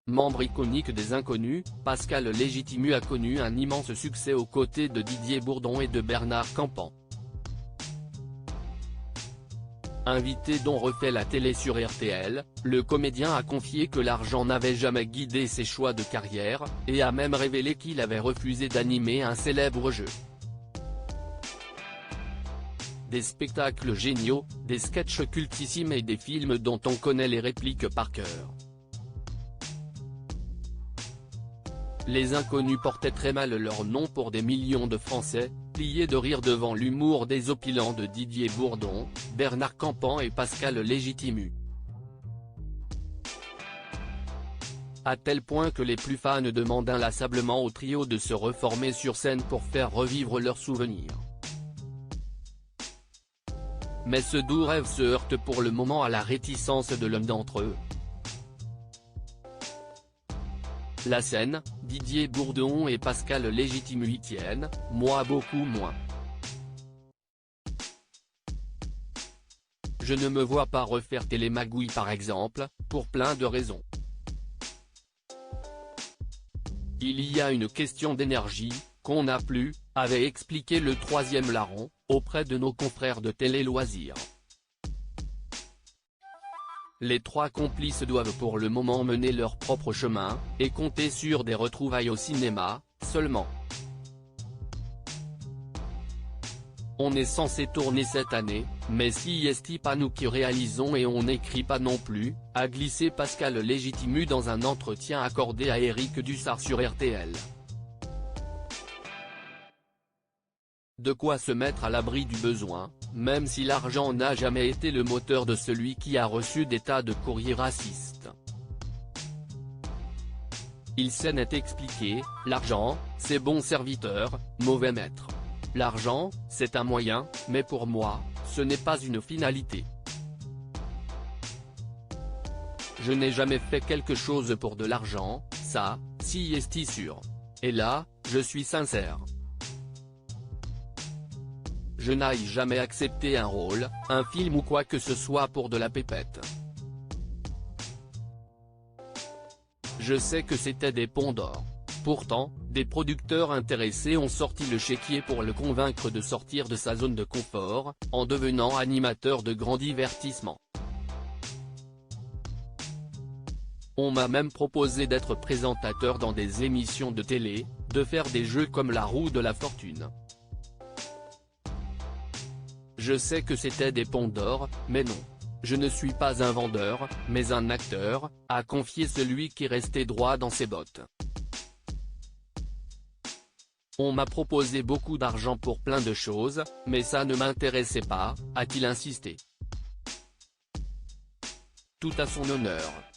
Membre iconique des Inconnus, Pascal Légitimu a connu un immense succès aux côtés de Didier Bourdon et de Bernard Campan. Invité dont refait la télé sur RTL, le comédien a confié que l'argent n'avait jamais guidé ses choix de carrière, et a même révélé qu'il avait refusé d'animer un célèbre jeu. Des spectacles géniaux, des sketchs cultissimes et des films dont on connaît les répliques par cœur. Les Inconnus portaient très mal leur nom pour des millions de Français, pliés de rire devant l'humour désopilant de Didier Bourdon, Bernard Campan et Pascal Légitimu. À tel point que les plus fans demandent inlassablement au trio de se reformer sur scène pour faire revivre leurs souvenirs. Mais ce doux rêve se heurte pour le moment à la réticence de l'un d'entre eux. La scène, Didier Bourdon et Pascal Légitimu y tiennent, moi beaucoup moins. Je ne me vois pas refaire Télémagouille par exemple, pour plein de raisons. Il y a une question d'énergie, qu'on n'a plus, avait expliqué le troisième larron, auprès de nos confrères de Télé Loisirs. Les trois complices doivent pour le moment mener leur propre chemin, et compter sur des retrouvailles au cinéma, seulement. On est censé tourner cette année, mais si est pas nous qui réalisons et on n'écrit pas non plus, a glissé Pascal Légitimu dans un entretien accordé à Éric Dussart sur RTL. De quoi se mettre à l'abri du besoin, même si l'argent n'a jamais été le moteur de celui qui a reçu des tas de courriers racistes. Il s'en est expliqué, l'argent, c'est bon serviteur, mauvais maître. L'argent, c'est un moyen, mais pour moi, ce n'est pas une finalité. Je n'ai jamais fait quelque chose pour de l'argent, ça, si est sûr. Et là, je suis sincère. Je n'ai jamais accepté un rôle, un film ou quoi que ce soit pour de la pépette. Je sais que c'était des ponts d'or. Pourtant, des producteurs intéressés ont sorti le chéquier pour le convaincre de sortir de sa zone de confort, en devenant animateur de grand divertissement. On m'a même proposé d'être présentateur dans des émissions de télé, de faire des jeux comme La Roue de la Fortune. Je sais que c'était des ponts d'or, mais non. Je ne suis pas un vendeur, mais un acteur, a confié celui qui restait droit dans ses bottes. On m'a proposé beaucoup d'argent pour plein de choses, mais ça ne m'intéressait pas, a-t-il insisté. Tout à son honneur.